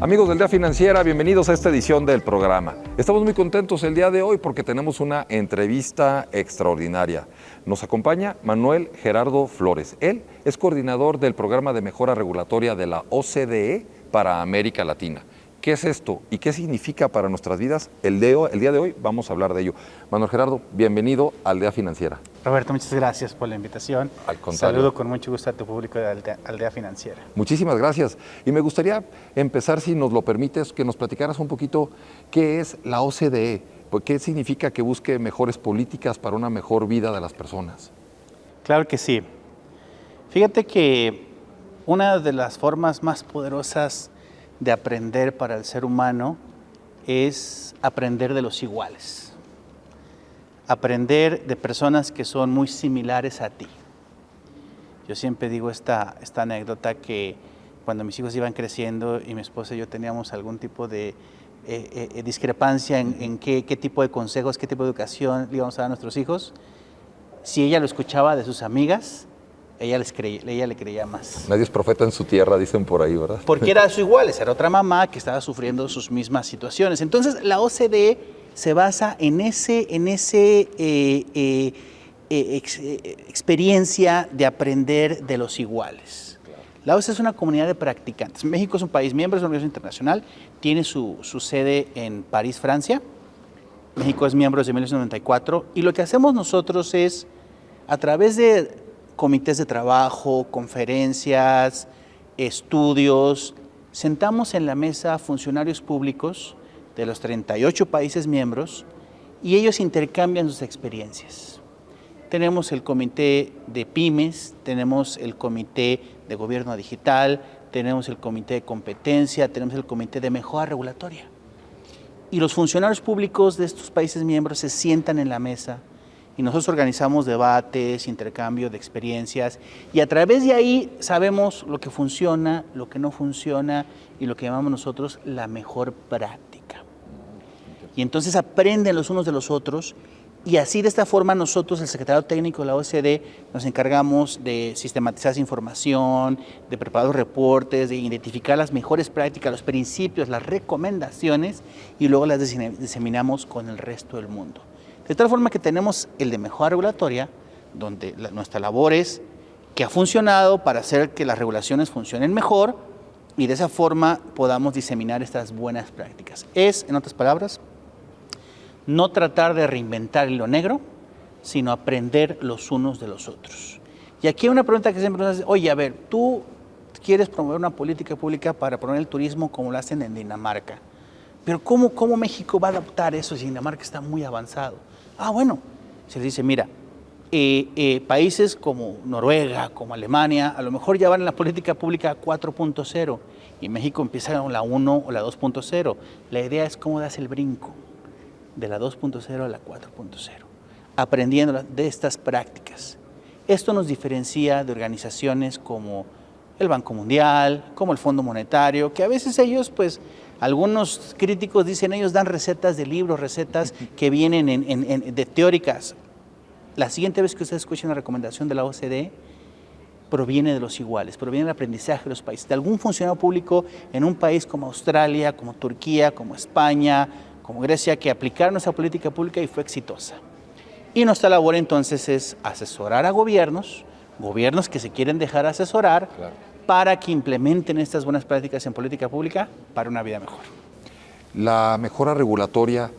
Amigos del Día Financiera, bienvenidos a esta edición del programa. Estamos muy contentos el día de hoy porque tenemos una entrevista extraordinaria. Nos acompaña Manuel Gerardo Flores. Él es coordinador del Programa de Mejora Regulatoria de la OCDE para América Latina. ¿Qué es esto y qué significa para nuestras vidas? El día de hoy vamos a hablar de ello. Manuel Gerardo, bienvenido al Día Financiera. Roberto, muchas gracias por la invitación. Al contrario. Saludo con mucho gusto a tu público al Día Financiera. Muchísimas gracias. Y me gustaría empezar, si nos lo permites, que nos platicaras un poquito qué es la OCDE, qué significa que busque mejores políticas para una mejor vida de las personas. Claro que sí. Fíjate que una de las formas más poderosas de aprender para el ser humano es aprender de los iguales. Aprender de personas que son muy similares a ti. Yo siempre digo esta anécdota que cuando mis hijos iban creciendo y mi esposa y yo teníamos algún tipo de discrepancia en qué tipo de consejos, qué tipo de educación le íbamos a dar a nuestros hijos, si ella lo escuchaba de sus amigas, ella le creía más. Nadie es profeta en su tierra, dicen por ahí, ¿verdad? Porque era su iguales, era otra mamá que estaba sufriendo sus mismas situaciones. Entonces, la OCDE se basa en experiencia de aprender de los iguales. La OCDE es una comunidad de practicantes. México es un país miembro de la Organización Internacional, tiene su sede en París, Francia. México es miembro desde 1994 y lo que hacemos nosotros es, a través de comités de trabajo, conferencias, estudios, sentamos en la mesa funcionarios públicos de los 38 países miembros y ellos intercambian sus experiencias. Tenemos el comité de pymes, tenemos el comité de gobierno digital, tenemos el comité de competencia, tenemos el comité de mejora regulatoria. Y los funcionarios públicos de estos países miembros se sientan en la mesa y nosotros organizamos debates, intercambio de experiencias y a través de ahí sabemos lo que funciona, lo que no funciona y lo que llamamos nosotros la mejor práctica. Y entonces aprenden los unos de los otros y así de esta forma nosotros, el secretario técnico de la OCDE, nos encargamos de sistematizar esa información, de preparar los reportes, de identificar las mejores prácticas, los principios, las recomendaciones y luego las diseminamos con el resto del mundo. De tal forma que tenemos el de mejora regulatoria, donde nuestra labor es que ha funcionado para hacer que las regulaciones funcionen mejor y de esa forma podamos diseminar estas buenas prácticas. Es, en otras palabras, no tratar de reinventar el hilo negro, sino aprender los unos de los otros. Y aquí hay una pregunta que siempre nos hace, oye, a ver, tú quieres promover una política pública para promover el turismo como lo hacen en Dinamarca, pero ¿cómo México va a adaptar eso si Dinamarca está muy avanzado? Ah, bueno, se les dice, mira, países como Noruega, como Alemania, a lo mejor ya van en la política pública 4.0 y México empieza con la 1 o la 2.0. La idea es cómo das el brinco de la 2.0 a la 4.0, aprendiendo de estas prácticas. Esto nos diferencia de organizaciones como el Banco Mundial, como el Fondo Monetario, que a veces ellos, pues, algunos críticos dicen, ellos dan recetas de libros, recetas que vienen de teóricas. La siguiente vez que ustedes escuchen una recomendación de la OCDE, proviene de los iguales, proviene del aprendizaje de los países, de algún funcionario público en un país como Australia, como Turquía, como España, como Grecia, que aplicaron esa política pública y fue exitosa. Y nuestra labor entonces es asesorar a gobiernos que se quieren dejar asesorar, claro, para que implementen estas buenas prácticas en política pública para una vida mejor. La mejora regulatoria,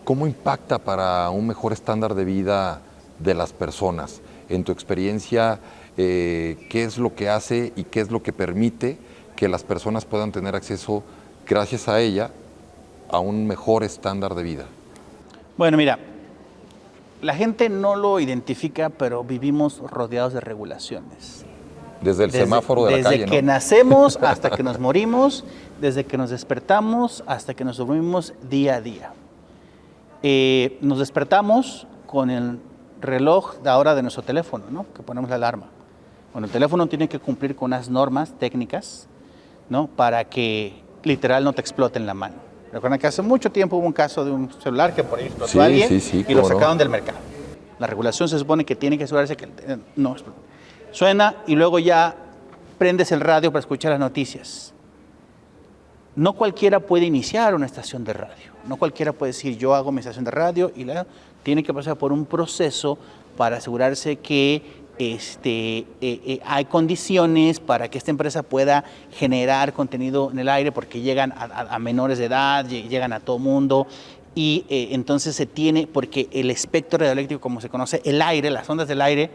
¿cómo impacta para un mejor estándar de vida de las personas? En tu experiencia, ¿qué es lo que hace y qué es lo que permite que las personas puedan tener acceso, gracias a ella, a un mejor estándar de vida? Bueno, mira, la gente no lo identifica, pero vivimos rodeados de regulaciones. Desde el semáforo de la calle, ¿no? Desde que nacemos hasta que nos morimos, desde que nos despertamos hasta que nos dormimos día a día. Nos despertamos con el reloj de ahora de nuestro teléfono, ¿no? Que ponemos la alarma. Bueno, el teléfono tiene que cumplir con unas normas técnicas, ¿no? Para que literal no te explote en la mano. Recuerdan que hace mucho tiempo hubo un caso de un celular que por ahí explotó a alguien y lo sacaron del mercado. La regulación se supone que tiene que asegurarse que no explote. Suena y luego ya prendes el radio para escuchar las noticias. No cualquiera puede iniciar una estación de radio. No cualquiera puede decir, yo hago mi estación de radio y tiene que pasar por un proceso para asegurarse que hay condiciones para que esta empresa pueda generar contenido en el aire, porque llegan a menores de edad, llegan a todo mundo. Y entonces se tiene, porque el espectro radioeléctrico, como se conoce, el aire, las ondas del aire,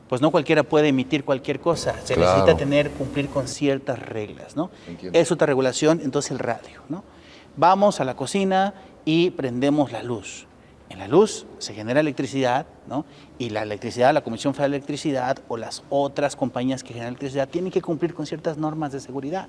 pues no cualquiera puede emitir cualquier cosa. Se necesita cumplir con ciertas reglas, ¿no? Entiendo. Es otra regulación, entonces el radio, ¿no? Vamos a la cocina y prendemos la luz. En la luz se genera electricidad, ¿no? Y la electricidad, la Comisión Federal de Electricidad o las otras compañías que generan electricidad tienen que cumplir con ciertas normas de seguridad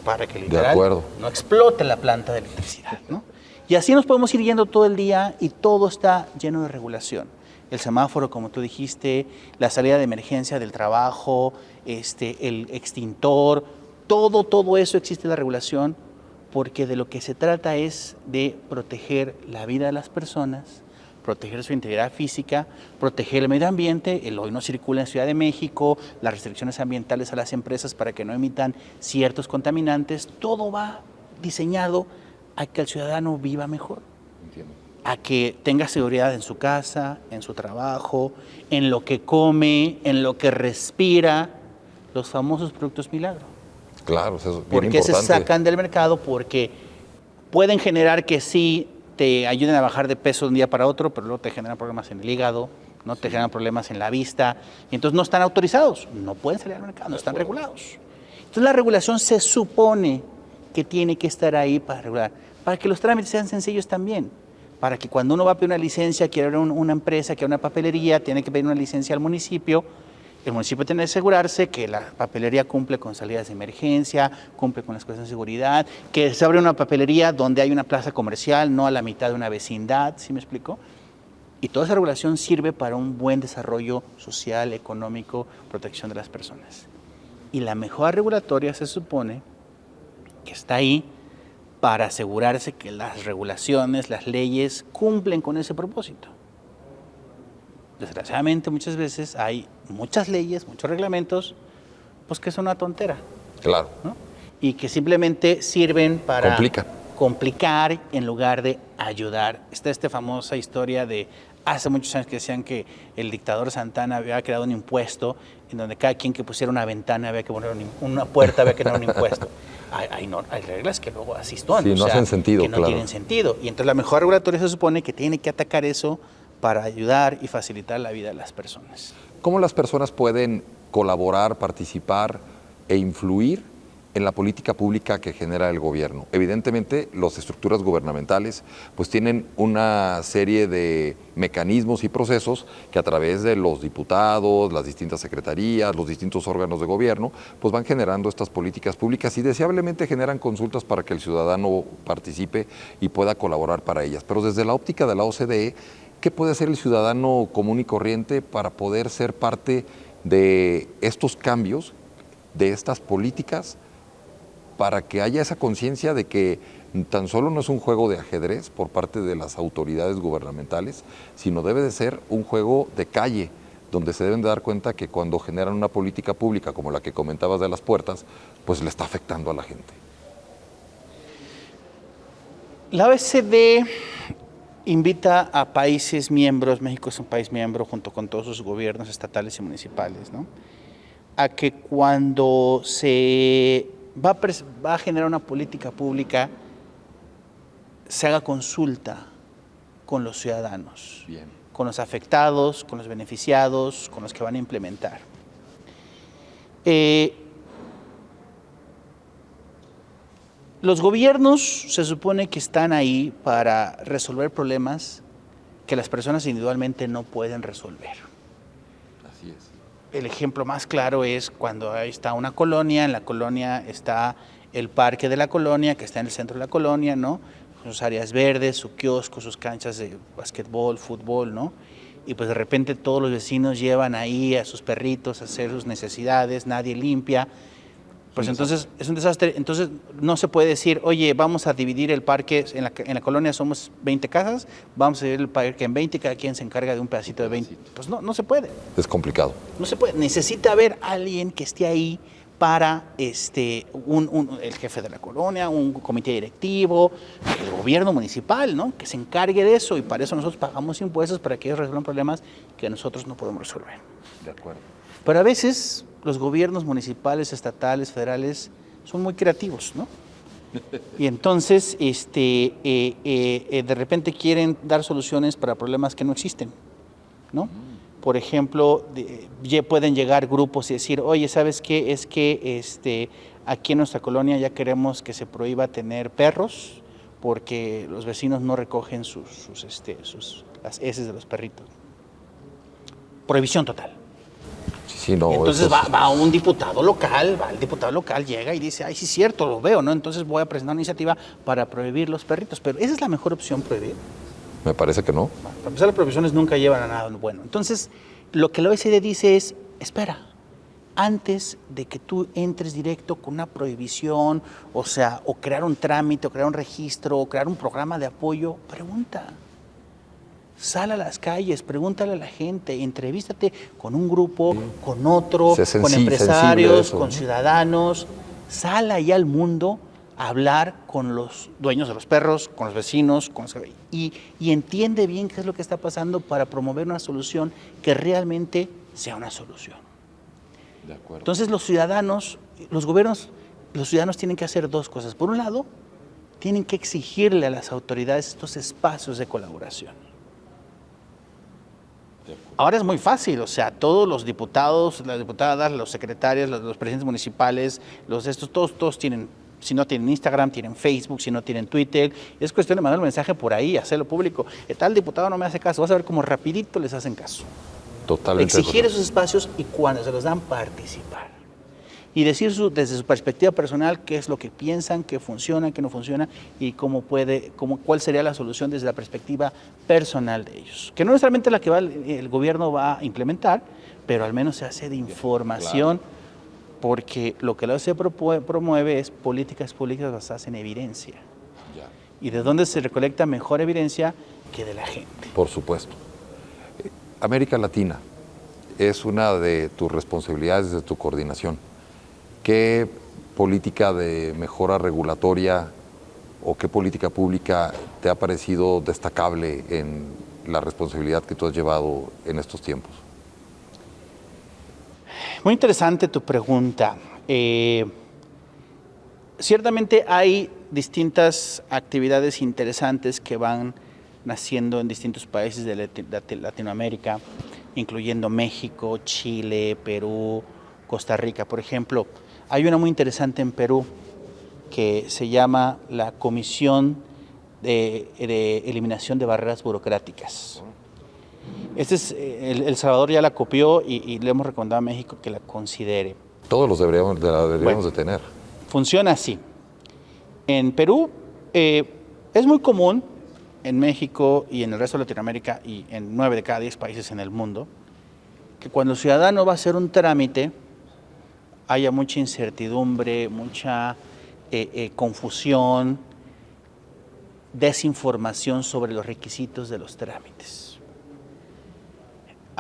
para que literal no explote la planta de electricidad, ¿no? Y así nos podemos ir yendo todo el día y todo está lleno de regulación. El semáforo, como tú dijiste, la salida de emergencia del trabajo, el extintor, todo eso existe la regulación, porque de lo que se trata es de proteger la vida de las personas, proteger su integridad física, proteger el medio ambiente. El hoy no circula en Ciudad de México, las restricciones ambientales a las empresas para que no emitan ciertos contaminantes, todo va diseñado a que el ciudadano viva mejor. Entiendo. A que tenga seguridad en su casa, en su trabajo, en lo que come, en lo que respira, los famosos productos milagro. Claro, eso es bien ¿Por qué importante. se sacan del mercado? Porque pueden generar que sí te ayuden a bajar de peso de un día para otro, pero luego te generan problemas en el hígado, no te generan problemas en la vista, y entonces no están autorizados, no pueden salir al mercado, no están regulados. Entonces la regulación se supone que tiene que estar ahí para regular, para que los trámites sean sencillos también, para que cuando uno va a pedir una licencia, quiere abrir una empresa, quiere una papelería, tiene que pedir una licencia al municipio. El municipio tiene que asegurarse que la papelería cumple con salidas de emergencia, cumple con las cuestiones de seguridad, que se abre una papelería donde hay una plaza comercial, no a la mitad de una vecindad, ¿sí me explico? Y toda esa regulación sirve para un buen desarrollo social, económico, protección de las personas. Y la mejora regulatoria se supone que está ahí para asegurarse que las regulaciones, las leyes cumplen con ese propósito. Desgraciadamente muchas veces hay muchas leyes, muchos reglamentos, pues que son una tontera. Claro. ¿No? Y que simplemente sirven para complicar en lugar de ayudar. Está esta famosa historia de hace muchos años que decían que el dictador Santana había creado un impuesto en donde cada quien que pusiera una ventana había que poner una puerta, había que tener un impuesto. Hay reglas que luego así son, sí, no hacen sentido, que no tienen sentido. Y entonces la mejora regulatoria se supone que tiene que atacar eso para ayudar y facilitar la vida de las personas. ¿Cómo las personas pueden colaborar, participar e influir en la política pública que genera el gobierno? Evidentemente, las estructuras gubernamentales pues tienen una serie de mecanismos y procesos que a través de los diputados, las distintas secretarías, los distintos órganos de gobierno, pues van generando estas políticas públicas y deseablemente generan consultas para que el ciudadano participe y pueda colaborar para ellas. Pero desde la óptica de la OCDE, ¿qué puede hacer el ciudadano común y corriente para poder ser parte de estos cambios, de estas políticas, para que haya esa conciencia de que tan solo no es un juego de ajedrez por parte de las autoridades gubernamentales, sino debe de ser un juego de calle, donde se deben de dar cuenta que cuando generan una política pública como la que comentabas de las puertas, pues le está afectando a la gente? La OECD invita a países miembros, México es un país miembro junto con todos sus gobiernos estatales y municipales, ¿no?, a que cuando se va a generar una política pública se haga consulta con los ciudadanos, Bien, con los afectados, con los beneficiados, con los que van a implementar. Los gobiernos se supone que están ahí para resolver problemas que las personas individualmente no pueden resolver. así es. El ejemplo más claro es cuando ahí está una colonia, en la colonia está el parque de la colonia, que está en el centro de la colonia, ¿no?, sus áreas verdes, su kiosco, sus canchas de básquetbol, fútbol, ¿no? Y pues de repente todos los vecinos llevan ahí a sus perritos a hacer sus necesidades, nadie limpia. Pues entonces es un desastre. Entonces no se puede decir, oye, vamos a dividir el parque, en la colonia somos 20 casas, vamos a dividir el parque en 20 y cada quien se encarga de un pedacito de 20. Pues no se puede. Es complicado. No se puede. Necesita haber alguien que esté ahí para el jefe de la colonia, un comité directivo, el gobierno municipal, ¿no? Que se encargue de eso, y para eso nosotros pagamos impuestos para que ellos resuelvan problemas que nosotros no podemos resolver. De acuerdo. Pero a veces los gobiernos municipales, estatales, federales son muy creativos, ¿no? Y entonces de repente quieren dar soluciones para problemas que no existen, ¿no? Por ejemplo, pueden llegar grupos y decir, oye, ¿sabes qué? Es que aquí en nuestra colonia ya queremos que se prohíba tener perros porque los vecinos no recogen las heces de los perritos. Prohibición total. Sí, no, entonces va un diputado local, llega y dice, ay, sí es cierto, lo veo, ¿no? Entonces voy a presentar una iniciativa para prohibir los perritos. Pero ¿esa es la mejor opción, prohibir? Me parece que no. Para empezar, las prohibiciones nunca llevan a nada bueno. Entonces, lo que la OECD dice es, espera, antes de que tú entres directo con una prohibición, o crear un trámite, o crear un registro, o crear un programa de apoyo, pregunta. Sal a las calles, pregúntale a la gente, entrevístate con un grupo, con otro, con empresarios, con ciudadanos. Sal ahí al mundo a hablar con los dueños de los perros, con los vecinos, y entiende bien qué es lo que está pasando para promover una solución que realmente sea una solución. De acuerdo. Entonces los ciudadanos tienen que hacer dos cosas. Por un lado, tienen que exigirle a las autoridades estos espacios de colaboración. Ahora es muy fácil, todos los diputados, las diputadas, los secretarios, los presidentes municipales, todos tienen, si no tienen Instagram, tienen Facebook, si no tienen Twitter. Es cuestión de mandar un mensaje por ahí, hacerlo público. Tal diputado no me hace caso, vas a ver cómo rapidito les hacen caso. Totalmente. Exigir esos espacios y cuando se los dan, participar. Y decir desde su perspectiva personal qué es lo que piensan, qué funciona, qué no funciona y cuál sería la solución desde la perspectiva personal de ellos. Que no necesariamente la que el gobierno va a implementar, pero al menos se hace de información, claro. Porque lo que la OCDE promueve es políticas públicas basadas en evidencia. Ya. ¿Y de dónde se recolecta mejor evidencia que de la gente? Por supuesto. América Latina es una de tus responsabilidades, de tu coordinación. ¿Qué política de mejora regulatoria o qué política pública te ha parecido destacable en la responsabilidad que tú has llevado en estos tiempos? Muy interesante tu pregunta. Ciertamente hay distintas actividades interesantes que van naciendo en distintos países de Latinoamérica, incluyendo México, Chile, Perú, Costa Rica. Por ejemplo, hay una muy interesante en Perú que se llama la Comisión de Eliminación de Barreras Burocráticas. El Salvador ya la copió y le hemos recomendado a México que la considere. Todos los deberíamos de tener. Funciona así. En Perú es muy común, en México y en el resto de Latinoamérica y en 9 de cada 10 países en el mundo, que cuando el ciudadano va a hacer un trámite, haya mucha incertidumbre, mucha confusión, desinformación sobre los requisitos de los trámites.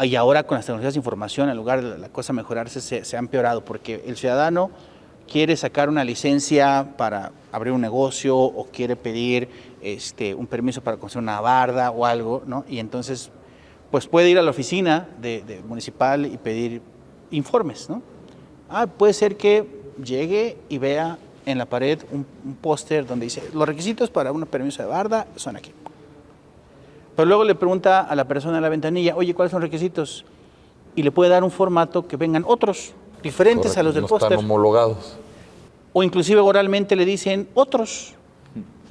Y ahora con las tecnologías de información, en lugar de la cosa mejorarse, se ha empeorado, porque el ciudadano quiere sacar una licencia para abrir un negocio o quiere pedir un permiso para construir una barda o algo, ¿no? Y entonces pues puede ir a la oficina municipal y pedir informes, ¿no? Puede ser que llegue y vea en la pared un póster donde dice, los requisitos para un permiso de barda son aquí. Pero luego le pregunta a la persona en la ventanilla, oye, ¿cuáles son los requisitos? Y le puede dar un formato que vengan otros, diferentes a los del póster. No están homologados. O inclusive oralmente le dicen otros.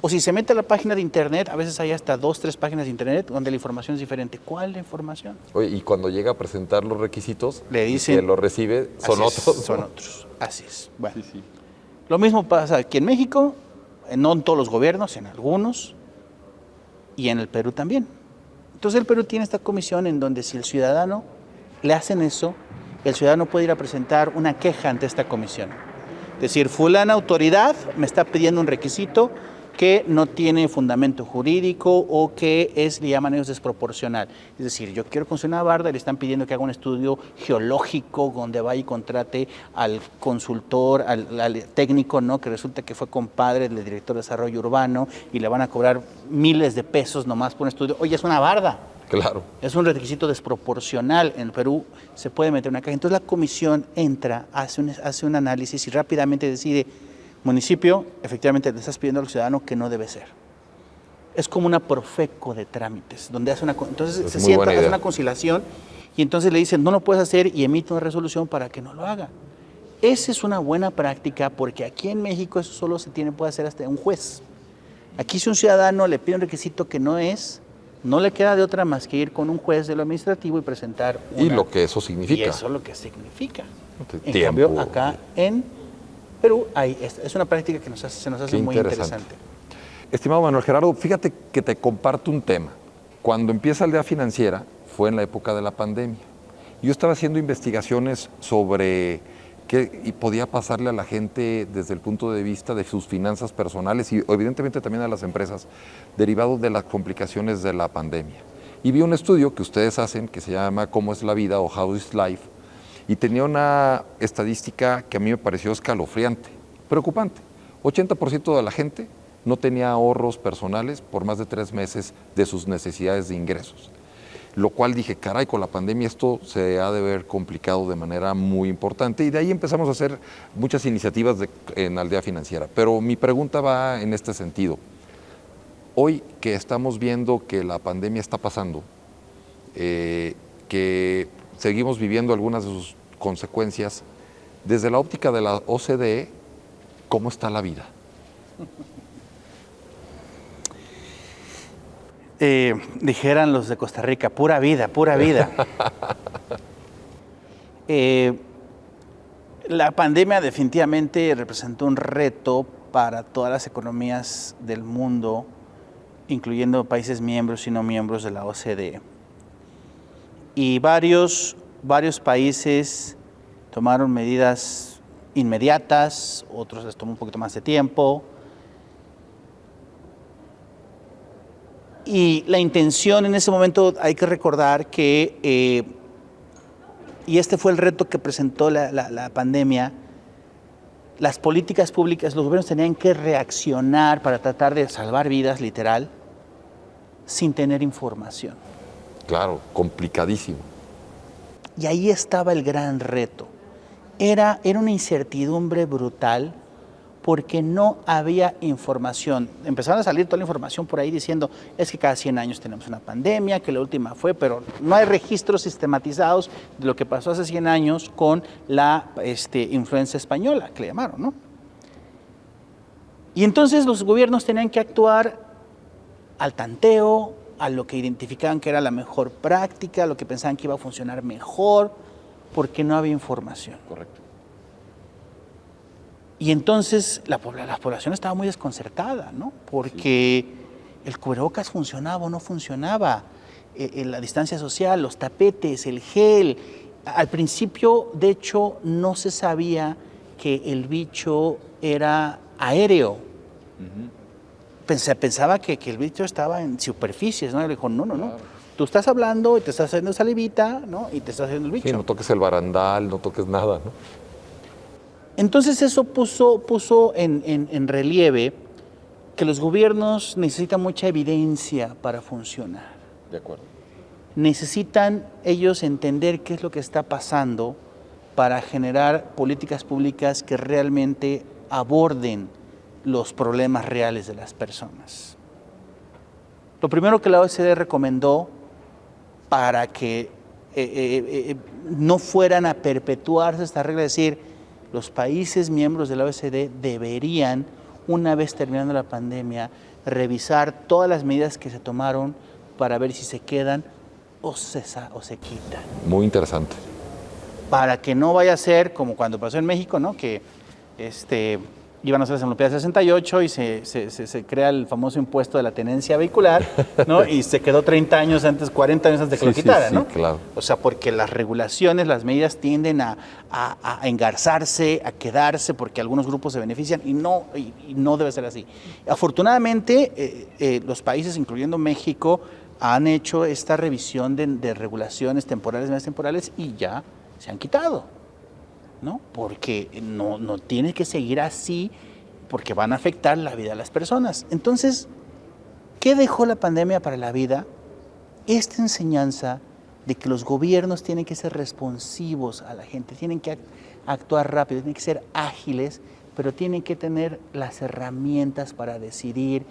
O si se mete a la página de internet, a veces hay hasta 2, 3 páginas de internet donde la información es diferente. ¿Cuál es la información? Oye, y cuando llega a presentar los requisitos, le dicen, que lo recibe, son otros. Son otros, así es. Bueno, sí. Lo mismo pasa aquí en México, no en todos los gobiernos, en algunos, y en el Perú también. Entonces el Perú tiene esta comisión en donde si el ciudadano le hacen eso, el ciudadano puede ir a presentar una queja ante esta comisión. Es decir, fulana autoridad me está pidiendo un requisito que no tiene fundamento jurídico o que le llaman ellos desproporcional. Es decir, yo quiero construir una barda y le están pidiendo que haga un estudio geológico donde vaya y contrate al consultor, al técnico, ¿no? Que resulta que fue compadre del director de desarrollo urbano y le van a cobrar miles de pesos nomás por un estudio. Oye, es una barda. Claro. Es un requisito desproporcional. En el Perú se puede meter una caja. Entonces la comisión entra, hace un análisis y rápidamente decide, municipio, efectivamente le estás pidiendo al ciudadano que no debe ser. Es como una profeco de trámites, donde entonces se sienta, hace una conciliación y entonces le dicen, no lo puedes hacer y emite una resolución para que no lo haga. Esa es una buena práctica porque aquí en México eso solo puede hacer hasta un juez. Aquí si un ciudadano le pide un requisito que no es, no le queda de otra más que ir con un juez de lo administrativo y presentar y lo que eso significa. Y eso es lo que significa. Tiempo. En cambio, acá en Perú es una práctica que se nos hace muy interesante. Estimado Manuel Gerardo, fíjate que te comparto un tema. Cuando empieza Aldea Financiera fue en la época de la pandemia. Yo estaba haciendo investigaciones sobre qué podía pasarle a la gente desde el punto de vista de sus finanzas personales y evidentemente también a las empresas, derivado de las complicaciones de la pandemia. Y vi un estudio que ustedes hacen que se llama ¿Cómo es la vida? O How is Life, y tenía una estadística que a mí me pareció escalofriante, preocupante. 80% de la gente no tenía ahorros personales por más de 3 meses de sus necesidades de ingresos. Lo cual dije, caray, con la pandemia esto se ha de ver complicado de manera muy importante. Y de ahí empezamos a hacer muchas iniciativas en Aldea Financiera. Pero mi pregunta va en este sentido. Hoy que estamos viendo que la pandemia está pasando, que seguimos viviendo algunas de sus consecuencias, desde la óptica de la OCDE, ¿cómo está la vida? Dijeran los de Costa Rica, pura vida, pura vida. La pandemia definitivamente representó un reto para todas las economías del mundo, incluyendo países miembros y no miembros de la OCDE. Y varios países tomaron medidas inmediatas, otros les tomó un poquito más de tiempo. Y la intención en ese momento, hay que recordar que, y este fue el reto que presentó la pandemia, las políticas públicas, los gobiernos tenían que reaccionar para tratar de salvar vidas, literal, sin tener información. Claro, complicadísimo. Y ahí estaba el gran reto. Era una incertidumbre brutal porque no había información. Empezaron a salir toda la información por ahí diciendo, es que cada 100 años tenemos una pandemia, que la última fue, pero no hay registros sistematizados de lo que pasó hace 100 años con la influenza española, que le llamaron, ¿no? Y entonces los gobiernos tenían que actuar al tanteo, a lo que identificaban que era la mejor práctica, a lo que pensaban que iba a funcionar mejor, porque no había información. Correcto. Y entonces la población estaba muy desconcertada, ¿no? Porque el cubrebocas funcionaba o no funcionaba, la distancia social, los tapetes, el gel. Al principio, de hecho, no se sabía que el bicho era aéreo. Pensaba que el bicho estaba en superficies, ¿no? Le dijo, no. Claro. Tú estás hablando y te estás haciendo salivita, ¿no? Y te estás haciendo el bicho. Sí, no toques el barandal, no toques nada, ¿no? Entonces eso puso en relieve que los gobiernos necesitan mucha evidencia para funcionar. De acuerdo. Necesitan ellos entender qué es lo que está pasando para generar políticas públicas que realmente aborden los problemas reales de las personas. Lo primero que la OCDE recomendó para que no fueran a perpetuarse esta regla, es decir, los países miembros de la OCDE deberían, una vez terminando la pandemia, revisar todas las medidas que se tomaron para ver si se quedan o se quitan. Muy interesante. Para que no vaya a ser como cuando pasó en México, ¿no? Que iban a ser las Olimpiadas del 68 y se crea el famoso impuesto de la tenencia vehicular, ¿no? Y se quedó 30 años antes, 40 años antes de que lo quitaran, ¿no? Claro. O sea, porque las regulaciones, las medidas tienden a engarzarse, a quedarse, porque algunos grupos se benefician y no debe ser así. Afortunadamente, los países, incluyendo México, han hecho esta revisión de regulaciones temporales, medidas temporales, y ya se han quitado, ¿no? Porque no tiene que seguir así, porque van a afectar la vida de las personas. Entonces, ¿qué dejó la pandemia para la vida? Esta enseñanza de que los gobiernos tienen que ser responsivos a la gente, tienen que actuar rápido, tienen que ser ágiles, pero tienen que tener las herramientas para decidir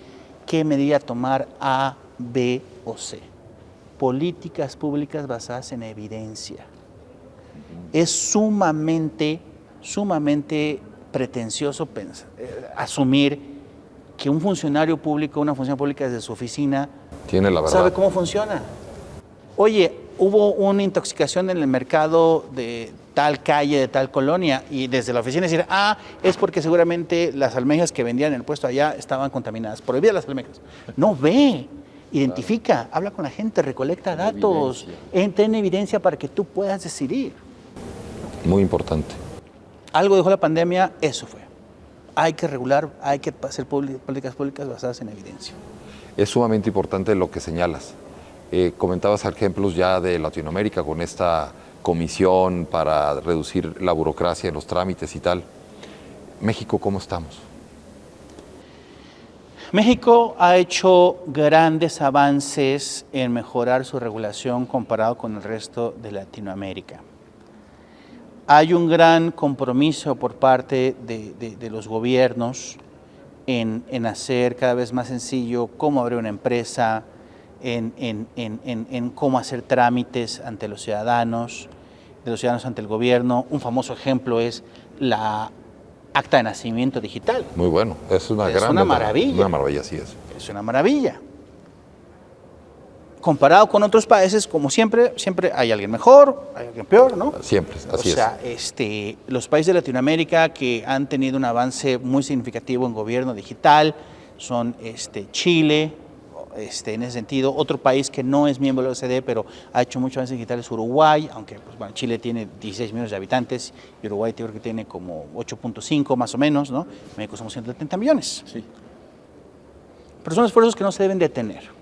qué medida tomar A, B o C. Políticas públicas basadas en evidencia. Es sumamente pretencioso asumir que un funcionario público, una función pública desde su oficina, tiene la verdad, sabe cómo funciona. Oye, hubo una intoxicación en el mercado de tal calle, de tal colonia, y desde la oficina decir, es porque seguramente las almejas que vendían en el puesto allá estaban contaminadas. Prohibidas las almejas. No, ve, identifica, habla con la gente, recolecta datos, entra en evidencia para que tú puedas decidir. Muy importante. Algo dejó la pandemia, eso fue. Hay que regular, hay que hacer políticas públicas basadas en evidencia. Es sumamente importante lo que señalas. Comentabas ejemplos ya de Latinoamérica con esta comisión para reducir la burocracia en los trámites y tal. México, ¿cómo estamos? México ha hecho grandes avances en mejorar su regulación comparado con el resto de Latinoamérica. Hay un gran compromiso por parte de los gobiernos en hacer cada vez más sencillo cómo abrir una empresa, en cómo hacer trámites ante los ciudadanos, de los ciudadanos ante el gobierno. Un famoso ejemplo es la acta de nacimiento digital. Muy bueno, es una maravilla. Una maravilla, sí es. Es una maravilla. Comparado con otros países, como siempre hay alguien mejor, hay alguien peor, ¿no? Siempre, así es. O sea, los países de Latinoamérica que han tenido un avance muy significativo en gobierno digital son Chile, en ese sentido. Otro país que no es miembro de la OCDE, pero ha hecho mucho avance digital es Uruguay, aunque Chile tiene 16 millones de habitantes y Uruguay creo que tiene como 8.5 más o menos, ¿no? México somos 170 millones. Sí. Pero son esfuerzos que no se deben detener.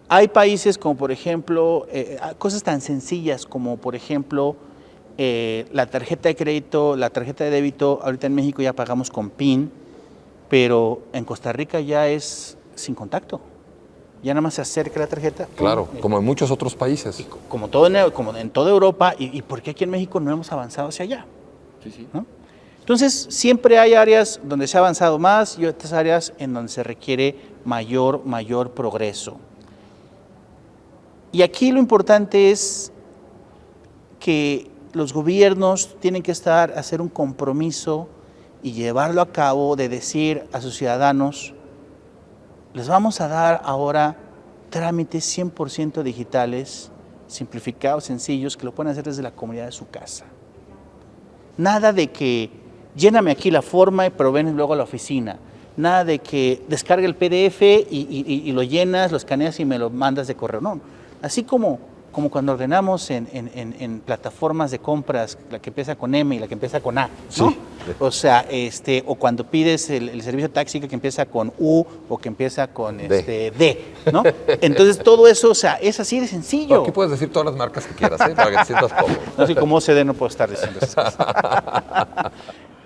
Hay países como por ejemplo, cosas tan sencillas como por ejemplo la tarjeta de crédito, la tarjeta de débito. Ahorita en México ya pagamos con PIN, pero en Costa Rica ya es sin contacto. Ya nada más se acerca la tarjeta. Claro, como en muchos otros países. Como en toda Europa. ¿Y por qué aquí en México no hemos avanzado hacia allá? Sí. ¿No? Entonces, siempre hay áreas donde se ha avanzado más y otras áreas en donde se requiere mayor progreso. Y aquí lo importante es que los gobiernos tienen que hacer un compromiso y llevarlo a cabo de decir a sus ciudadanos, les vamos a dar ahora trámites 100% digitales, simplificados, sencillos, que lo pueden hacer desde la comodidad de su casa. Nada de que lléname aquí la forma, pero ven luego a la oficina. Nada de que descargue el PDF y lo llenas, lo escaneas y me lo mandas de correo. No, así como cuando ordenamos en plataformas de compras, la que empieza con M y la que empieza con A, ¿no? Sí. O sea, o cuando pides el servicio taxi que empieza con U o que empieza con D, ¿no? Entonces todo eso, o sea, es así de sencillo. Pero aquí puedes decir todas las marcas que quieras, para que te sientas cómodo. No, así como OCDE no puedo estar diciendo eso.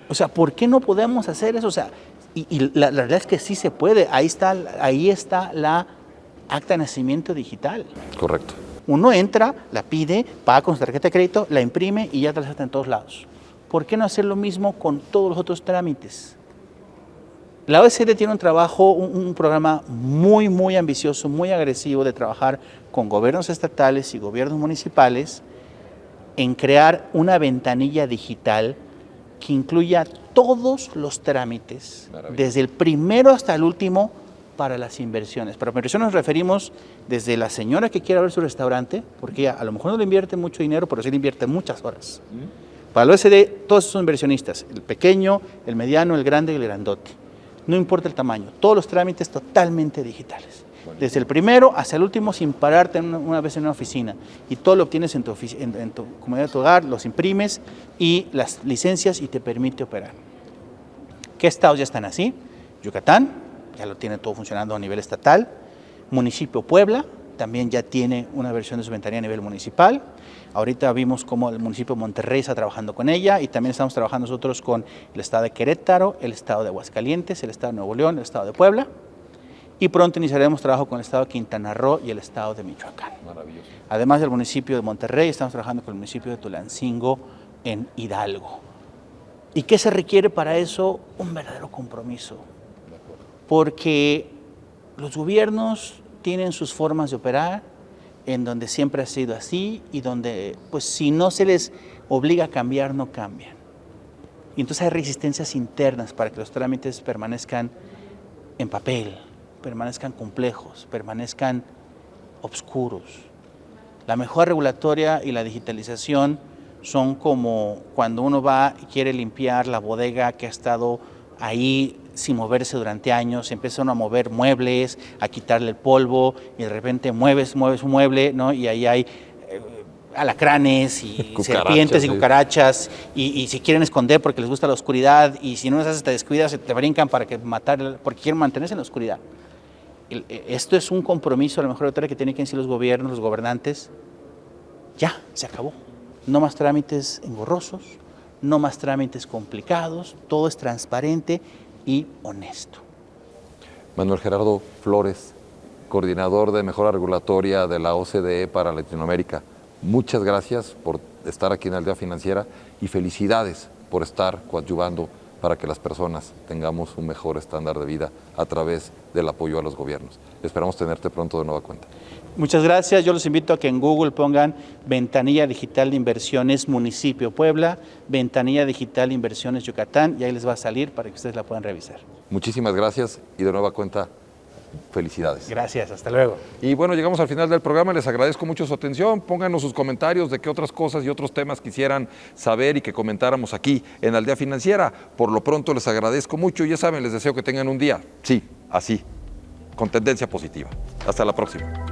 O sea, ¿por qué no podemos hacer eso? O sea, y la verdad es que sí se puede. Ahí está la acta de nacimiento digital. Correcto. Uno entra, la pide, paga con su tarjeta de crédito, la imprime y ya te la acepta en todos lados. ¿Por qué no hacer lo mismo con todos los otros trámites? La OECD tiene un trabajo, un programa muy ambicioso, muy agresivo de trabajar con gobiernos estatales y gobiernos municipales en crear una ventanilla digital que incluya todos los trámites, desde el primero hasta el último, para las inversiones. Para inversiones nos referimos desde la señora que quiere abrir su restaurante, porque ella a lo mejor no le invierte mucho dinero, pero sí le invierte muchas horas. Para el OSD, todos son inversionistas, el pequeño, el mediano, el grande y el grandote. No importa el tamaño, todos los trámites totalmente digitales. Desde el primero hasta el último, sin pararte una vez en una oficina. Y todo lo obtienes en tu comodidad de tu hogar, los imprimes y las licencias y te permite operar. ¿Qué estados ya están así? Yucatán, ya lo tiene todo funcionando a nivel estatal. Municipio Puebla, también ya tiene una versión de su ventanilla a nivel municipal. Ahorita vimos cómo el municipio de Monterrey está trabajando con ella y también estamos trabajando nosotros con el estado de Querétaro, el estado de Aguascalientes, el estado de Nuevo León, el estado de Puebla. Y pronto iniciaremos trabajo con el estado de Quintana Roo y el estado de Michoacán. Maravilloso. Además del municipio de Monterrey, estamos trabajando con el municipio de Tulancingo en Hidalgo. ¿Y qué se requiere para eso? Un verdadero compromiso. Porque los gobiernos tienen sus formas de operar, en donde siempre ha sido así y donde, pues, si no se les obliga a cambiar, no cambian. Y entonces hay resistencias internas para que los trámites permanezcan en papel, permanezcan complejos, permanezcan obscuros. La mejora regulatoria y la digitalización son como cuando uno va y quiere limpiar la bodega que ha estado ahí sin moverse durante años, empieza uno a mover muebles, a quitarle el polvo y de repente mueves un mueble, ¿no? Y ahí hay alacranes y serpientes y cucarachas y se quieren esconder porque les gusta la oscuridad y si no les haces te descuidas, te brincan para que porque quieren mantenerse en la oscuridad. Esto es un compromiso a lo mejor que tienen que decir los gobiernos, los gobernantes. Ya, se acabó. No más trámites engorrosos, no más trámites complicados, todo es transparente y honesto. Manuel Gerardo Flores, coordinador de mejora regulatoria de la OCDE para Latinoamérica. Muchas gracias por estar aquí en Aldea Financiera y felicidades por estar coadyuvando para que las personas tengamos un mejor estándar de vida a través del apoyo a los gobiernos. Esperamos tenerte pronto de nueva cuenta. Muchas gracias. Yo los invito a que en Google pongan Ventanilla Digital de Inversiones Municipio Puebla, Ventanilla Digital de Inversiones Yucatán y ahí les va a salir para que ustedes la puedan revisar. Muchísimas gracias y de nueva cuenta, felicidades. Gracias, hasta luego. Y bueno, llegamos al final del programa, les agradezco mucho su atención, pónganos sus comentarios de qué otras cosas y otros temas quisieran saber y que comentáramos aquí en Aldea Financiera. Por lo pronto les agradezco mucho y ya saben, les deseo que tengan un día, sí, así, con tendencia positiva. Hasta la próxima.